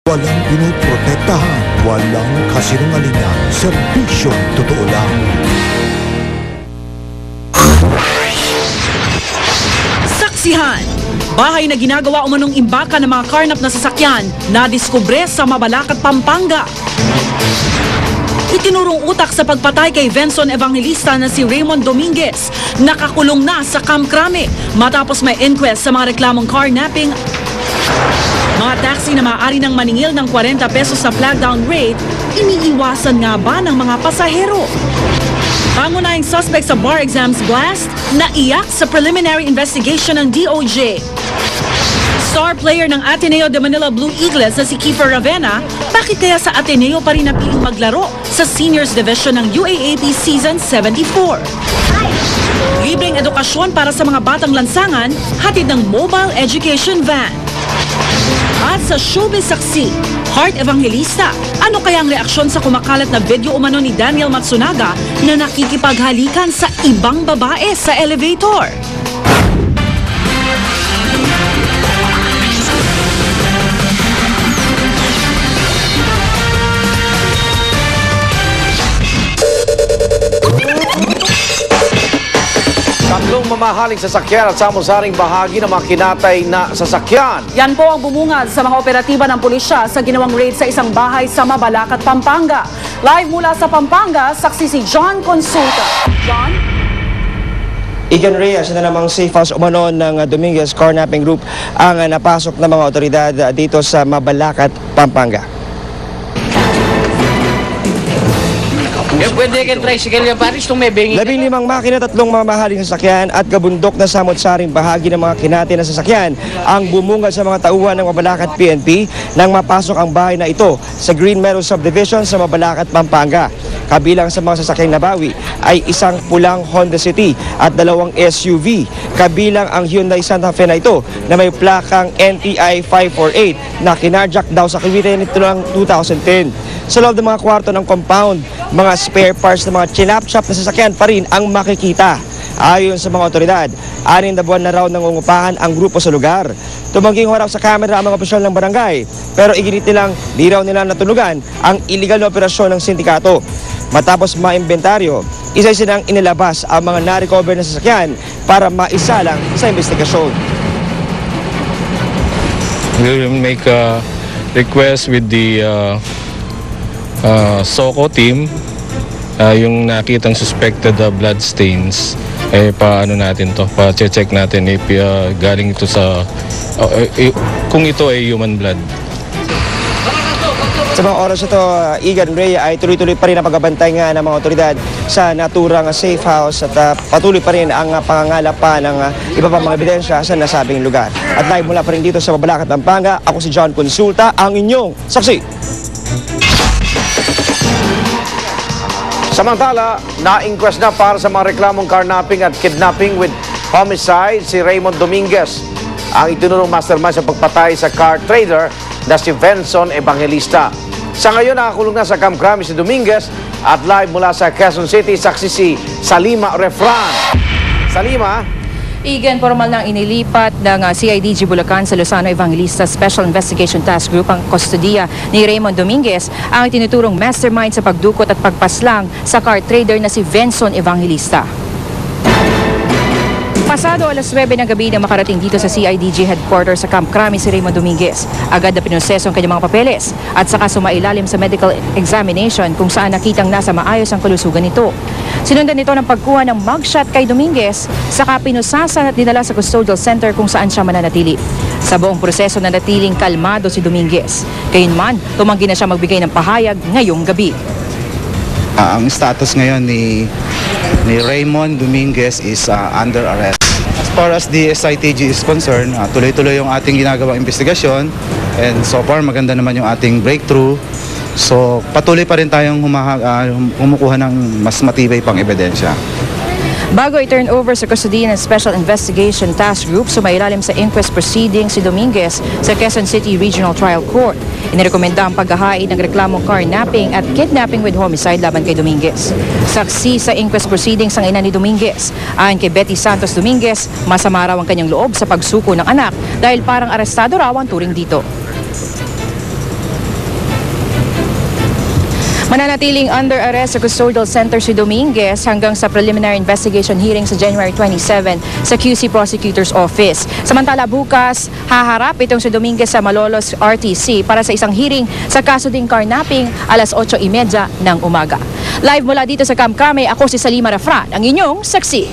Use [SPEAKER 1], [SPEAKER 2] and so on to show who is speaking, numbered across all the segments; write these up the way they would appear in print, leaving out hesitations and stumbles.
[SPEAKER 1] Walang pinoprotektahan, walang kasinungalingan, serbisyong totoo lang.
[SPEAKER 2] Saksihan! Bahay na ginagawa umanong imbaka ng mga karnap na sasakyan na diskubre sa Mabalacat, Pampanga. Itinurong utak sa pagpatay kay Venson Evangelista na si Raymond Dominguez. Nakakulong na sa Camp Crame matapos may inquest sa mga reklamong carnapping. Mga taxi na maaari nang maningil ng 40 pesos sa flag down rate, iniiwasan nga ba ng mga pasahero? Pangunahing suspect sa bar exams blast, naiyak sa preliminary investigation ng DOJ. Star player ng Ateneo de Manila Blue Eagles na si Kiefer Ravena, bakit kaya sa Ateneo pa rin napiling maglaro sa Seniors Division ng UAAP Season 74? Libreng edukasyon para sa mga batang lansangan, hatid ng mobile education van. At sa showbiz saksi, Heart Evangelista, ano kaya ang reaksyon sa kumakalat na video umano ni Daniel Matsunaga na nakikipaghalikan sa ibang babae sa elevator?
[SPEAKER 3] Tatlong mamahaling sasakyan at samusaring bahagi ng mga kinatay na sasakyan.
[SPEAKER 2] Yan po ang bumungad sa mga operatiba ng pulisya sa ginawang raid sa isang bahay sa Mabalacat, Pampanga. Live mula sa Pampanga, saksi si John Consulta. John?
[SPEAKER 4] Igan Reyes na namang safe house umano ng Dominguez Carnapping Group ang napasok ng mga otoridad dito sa Mabalacat, Pampanga.
[SPEAKER 5] Pwede kayo tricycle yan, Paris, itong may bengi.
[SPEAKER 4] 15 makina, 3 mamahaling sasakyan at kabundok na samot-saring bahagi ng mga kinati na sasakyan ang bumungad sa mga tauhan ng Mabalacat PNP nang mapasok ang bahay na ito sa Green Meadows Subdivision sa Mabalacat, Pampanga. Kabilang sa mga sasakyang nabawi ay isang pulang Honda City at 2 SUV. Kabilang ang Hyundai Santa Fe na ito na may plakang NTI 548 na kinarjack daw sa Cavite nito ng 2010. Sa loob ng mga kwarto ng compound, mga spare parts ng mga chinap-chop na sasakyan pa rin ang makikita. Ayon sa mga otoridad, 6 na buwan na raw nangungupahan ang grupo sa lugar. Tumangging harap sa kamera ang mga opisyal ng barangay, pero iginit nilang di raw nila natulugan ang illegal na operasyon ng sindikato. Matapos maimbentaryo, isa silang inilabas ang mga na-recover na sasakyan para maisalang sa investigasyon.
[SPEAKER 6] We will make a request with the SOCO team, yung nakitang suspected blood stains, paano natin to, pa-check natin if galing ito sa, kung ito ay human blood.
[SPEAKER 4] Sa mga oras ito, Igan Reyes ay tuloy-tuloy pa rin ang pagbabantay nga ng mga otoridad sa naturang safe house at patuloy pa rin ang pangangalap pa ng iba pang mga ebidensya sa nasabing lugar. At live mula pa rin dito sa Mabalacat, Pampanga, ako si John Consulta, ang inyong saksi.
[SPEAKER 3] Samantala, na-inquest na para sa mga reklamong carnapping at kidnapping with homicide si Raymond Dominguez, ang itinurong mastermind sa pagpatay sa car trader na si Venson Evangelista. Sa ngayon, nakakulong na sa Camp Crame si Dominguez at live mula sa Quezon City, saksi si Salima Refran. Salima?
[SPEAKER 7] Igan, formal nang inilipat ng CIDG Bulacan sa Lozano Evangelista Special Investigation Task Group ang kustodiya ni Raymond Dominguez, ang tinuturong mastermind sa pagdukot at pagpaslang sa car trader na si Venson Evangelista. Pasado alas 9 ng gabi nang makarating dito sa CIDG headquarters sa Camp Crame si Raymond Dominguez. Agad na pinoseso ang kanyang mga papeles at saka sumailalim sa medical examination kung saan nakitang nasa maayos ang kalusugan nito. Sinundan nito ng pagkuha ng mugshot kay Dominguez, saka pinusasan at dinala sa custodial center kung saan siya mananatili. Sa buong proseso nanatiling kalmado si Dominguez. Gayunman, tumanggi na siya magbigay ng pahayag ngayong gabi.
[SPEAKER 8] Ang status ngayon ni Raymond Dominguez is under arrest. As far as the SITG is concerned, tuloy-tuloy yung ating ginagawang investigasyon and so far maganda naman yung ating breakthrough. So patuloy pa rin tayong humukuha ng mas matibay pang ebidensya.
[SPEAKER 7] Bago i-turn over sa custody ng Special Investigation Task Group, sumailalim sa inquest proceeding si Dominguez sa Quezon City Regional Trial Court. Inirekomenda ang paghahain ng reklamong carnapping at kidnapping with homicide laban kay Dominguez. Saksi sa inquest proceedings ang ina ni Dominguez. Ayon kay Betty Santos Dominguez, masama raw ang kanyang loob sa pagsuko ng anak dahil parang arestado raw ang turing dito. Mananatiling under arrest sa custodial center si Dominguez hanggang sa preliminary investigation hearing sa January 27 sa QC Prosecutor's Office. Samantala bukas, haharap itong si Dominguez sa Malolos RTC para sa isang hearing sa kaso ding carnapping alas 8:30 ng umaga. Live mula dito sa Camp Crame, ako si Salima Rafran, ang inyong saksi.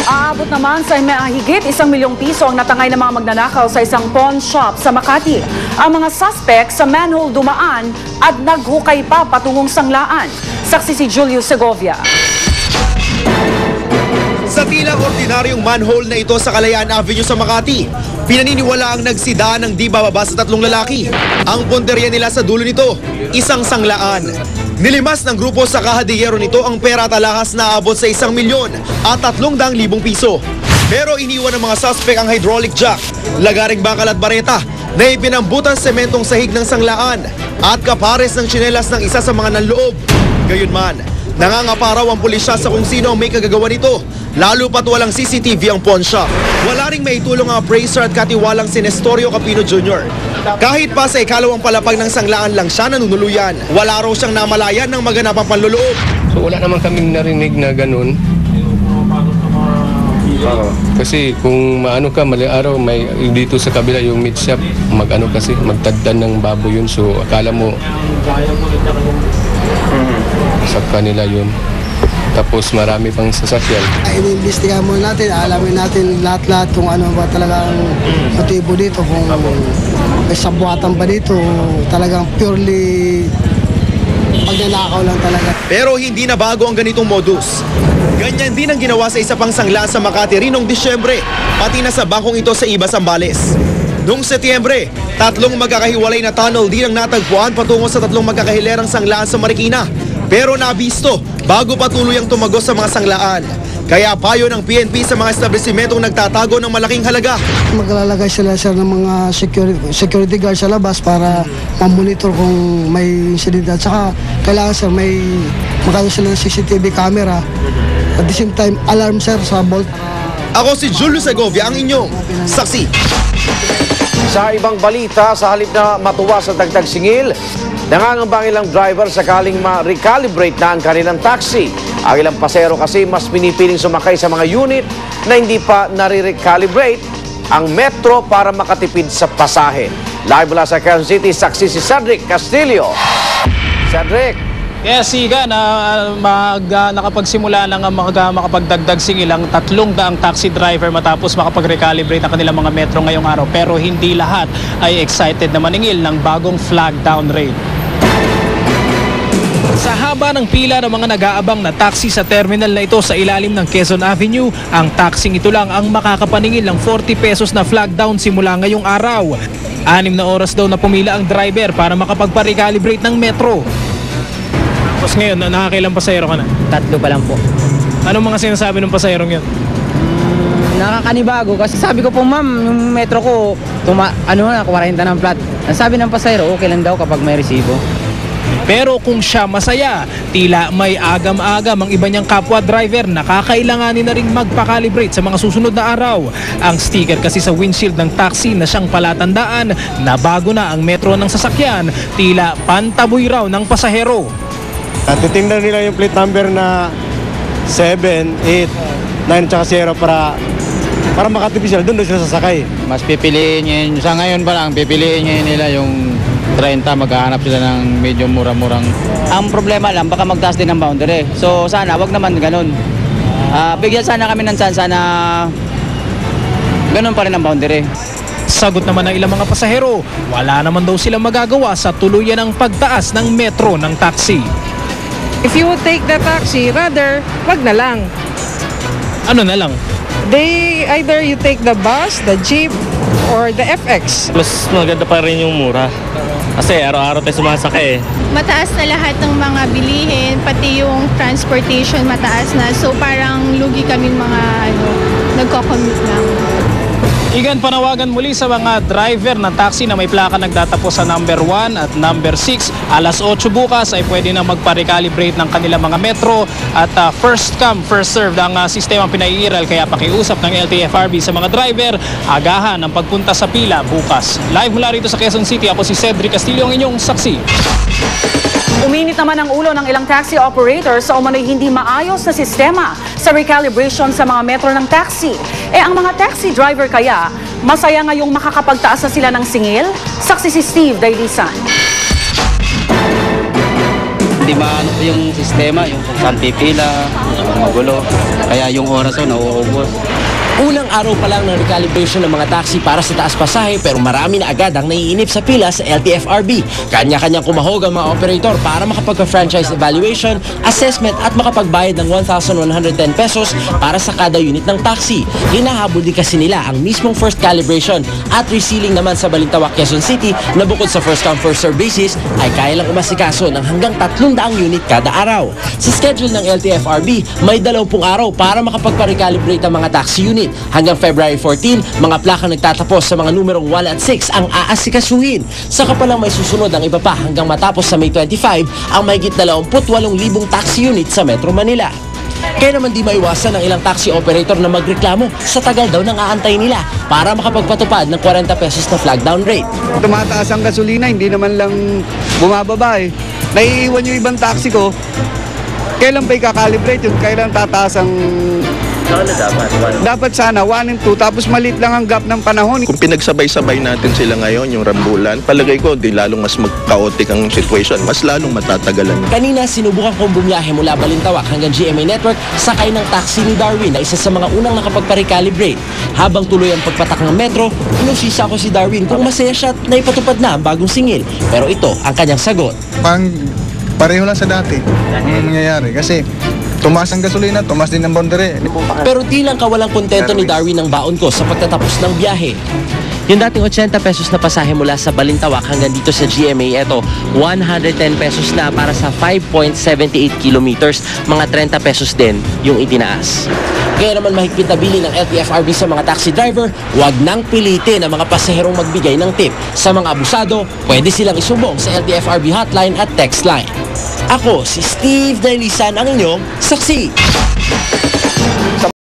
[SPEAKER 2] Aabot naman sa mahigit 1 milyong piso ang natangay ng mga magnanakaw sa isang pawn shop sa Makati. Ang mga suspect sa manhole dumaan at naghukay pa patungong sanglaan. Saksi si Julio Segovia.
[SPEAKER 9] Sa tila ordinaryong manhole na ito sa Kalayaan Avenue sa Makati, pinaniniwala ang nagsidaan ng di bababa sa 3 lalaki. Ang punteriya nila sa dulo nito, isang sanglaan. Nilimas ng grupo sa kahadiyero nito ang pera at alahas na aabot sa 1 milyon at 300,000 piso. Pero iniwan ng mga suspect ang hydraulic jack, lagaring bakal at bareta na ipinambutan sementong sahig ng sanglaan at kapares ng tsinelas ng isa sa mga nanloob. Gayunman, nangangaparaw ang pulisya sa kung sino ang may kagagawa nito, lalo pat walang CCTV ang pawn shop. Wala ring maitulong ang appraiser at katiwalang si Nestorio Capino Jr. Kahit pa sa ikalawang palapag ng sanglaan lang siya nanunuluyan, wala raw siyang namalayan ng maganapang panloloob.
[SPEAKER 6] So wala naman kaming narinig na ganun. Kasi kung maano ka, mali araw, may dito sa kabila yung meat shop, mag-ano kasi, magtaddan ng baboy yun. So akala mo sa kanila yun. Tapos marami pang sasakyan.
[SPEAKER 10] Iniimbestigahan muna natin, alamin natin lahat-lahat kung ano ba talagang motibo dito, kung may sabuatan ba dito, talagang purely pagnanakaw lang talaga.
[SPEAKER 9] Pero hindi na bago ang ganitong modus. Ganyan din ang ginawa sa isa pang sangla sa Makati rin noong Disyembre, pati na sa bangkong ito sa Iba, Zambales. Noong Setyembre, 3 magkakahiwalay na tunnel din ang natagpuan patungo sa 3 magkakahilerang sanglaan sa Marikina. Pero nabisto bago patuloy ang tumagos sa mga sanglaan. Kaya payo ng PNP sa mga establisimentong nagtatago ng malaking halaga.
[SPEAKER 10] Maglalagay sila ng mga security guard sa labas para mamonitor kung may insidente. At saka kailangan sir, magkakaroon sila ng CCTV camera. At the same time, alarm sir sa vault.
[SPEAKER 9] Ako si Julio Segovia, ang inyong saksi.
[SPEAKER 3] Sa ibang balita, sa halip na matuwa sa dagdag singil, nangangamba ang ilang driver sakaling ma-recalibrate na ang kanilang taxi. Ang ilang pasero kasi mas pinipiling sumakay sa mga unit na hindi pa nare-recalibrate ang metro para makatipid sa pasahe. Live mula sa Quezon City, saksi si Cedric Castillo. Cedric.
[SPEAKER 5] Yes, Siga, nakapagsimula na nga makapagdagdag singil ang 300 taxi driver matapos makapag-recalibrate ang kanilang mga metro ngayong araw. Pero hindi lahat ay excited na maningil ng bagong flag down rate. Sa haba ng pila ng mga nag-aabang na taxi sa terminal na ito sa ilalim ng Quezon Avenue, ang taxing ito lang ang makakapaningil ng 40 pesos na flag down simula ngayong araw. 6 na oras daw na pumila ang driver para makapagpa-recalibrate ng metro. Tapos ngayon, nakakailang pasahero ka na?
[SPEAKER 11] 3 pa lang po.
[SPEAKER 5] Anong mga sinasabi ng pasahero yun?
[SPEAKER 11] Nakakanibago kasi sabi ko po ma'am, yung metro ko, 40 ng flat. Ang sabi ng pasahero, okay lang daw kapag may resibo.
[SPEAKER 5] Pero kung siya masaya, tila may agam-agam ang iba niyang kapwa driver na kakailanganin na ring magpa-calibrate sa mga susunod na araw. Ang sticker kasi sa windshield ng taxi na siyang palatandaan na bago na ang metro ng sasakyan, tila pantaboy raw ng pasahero.
[SPEAKER 12] Titingnan nila yung plate number na 7, 8, 9 at 0 para makatipid sila, doon sila sasakay.
[SPEAKER 13] Mas pipiliin ngayon, sa ngayon pa lang, pipiliin ngayon nila yung 30, maghahanap sila ng medyo mura-murang.
[SPEAKER 11] Ang problema lang, baka magtaas din ng boundary. So sana, wag naman ganun. Bigyan sana kami ng chance na ganun pa rin ang boundary.
[SPEAKER 5] Sagot naman ng ilang mga pasahero, wala naman daw silang magagawa sa tuluyan ng pagtaas ng metro ng taxi.
[SPEAKER 14] If you would take the taxi, rather, wag na lang.
[SPEAKER 5] Ano na lang?
[SPEAKER 14] Either you take the bus, the jeep, or the FX.
[SPEAKER 15] Mas maganda pa rin yung mura. Kasi araw-araw tayo sumasakay eh.
[SPEAKER 16] Mataas na lahat ng mga bilihin, pati yung transportation mataas na. So parang lugi kaming mga nagko-commute lang.
[SPEAKER 5] Igan, panawagan muli sa mga driver ng taxi na may plaka nagtatapos sa number 1 at number 6. Alas 8 bukas ay pwede na magpa-recalibrate ng kanilang mga metro at first come, first serve ang sistema pinaiiral. Kaya pakiusap ng LTFRB sa mga driver, agahan ang pagpunta sa pila bukas. Live mula rito sa Quezon City, ako si Cedric Castillo, ang inyong saksi.
[SPEAKER 2] Uminit naman ang ulo ng ilang taxi operators sa umano'y hindi maayos na sistema sa recalibration sa mga metro ng taxi. Ang mga taxi driver kaya, masaya ngayong makakapagtaas na sila ng singil? Saksi si Steve Dailisan.
[SPEAKER 17] Hindi maano yung sistema, yung kung saan pipila, magulo. Kaya yung oras ko nauubos.
[SPEAKER 18] Unang araw pa lang ng recalibration ng mga taxi para sa taas pasahe pero marami na agad ang naiinip sa pila sa LTFRB. Kanya-kanyang kumahog ang mga operator para makapag-franchise evaluation, assessment at makapagbayad ng 1,110 pesos para sa kada unit ng taxi. Hinahabol din kasi nila ang mismong first calibration at resealing naman sa Balintawak, Quezon City na bukod sa first come first serve basis ay kaya lang umasikaso ng hanggang 300 unit kada araw. Sa schedule ng LTFRB, may 20 araw para makapagpa-recalibrate ang mga taxi unit. Hanggang February 14, mga plakang nagtatapos sa mga numerong 1 at 6 ang aasikasuhin. Saka pa lang may susunod ang iba pa hanggang matapos sa May 25 ang mahigit 28,000 taxi unit sa Metro Manila. Kaya naman di maiwasan ng ilang taxi operator na magreklamo sa tagal daw ng aantay nila para makapagpatupad ng 40 pesos na flag down rate.
[SPEAKER 19] Tumataas ang gasolina, hindi naman lang bumababa eh. Naiiwan yung ibang taxi ko, kailan ba i-calibrate yun? Kailan tataas ang... Dapat sana 1 and 2 tapos maliit lang ang gap ng panahon.
[SPEAKER 20] Kung pinagsabay-sabay natin sila ngayon, yung rambulan, palagay ko di lalong mas mag-chaotic ang situation, mas lalong matatagalan.
[SPEAKER 18] Kanina sinubukan kong bumiyahe mula Balintawak hanggang GMA Network sakay ng taxi ni Darwin na isa sa mga unang nakapagpa-recalibrate. Habang tuloy ang pagpatak ng metro, inusisa ko si Darwin kung masaya siya at naipatupad na ang bagong singil. Pero ito ang kanyang sagot.
[SPEAKER 21] Pareho lang sa dati ang nangyayari kasi tumaas ang gasolina, tumaas din ang boundary.
[SPEAKER 18] Pero di lang kawalang kontento ni Darwin ng baon ko sa pagtatapos ng biyahe. Yung dating 80 pesos na pasahe mula sa Balintawak hanggang dito sa GMA, eto 110 pesos na para sa 5.78 kilometers, mga 30 pesos din yung itinaas. Kaya naman mahigpit na bili ng LTFRB sa mga taxi driver, huwag nang pilitin ang mga pasaherong magbigay ng tip. Sa mga abusado, pwede silang isumbong sa LTFRB hotline at text line. Ako si Steve Dailisan, ang inyong saksi.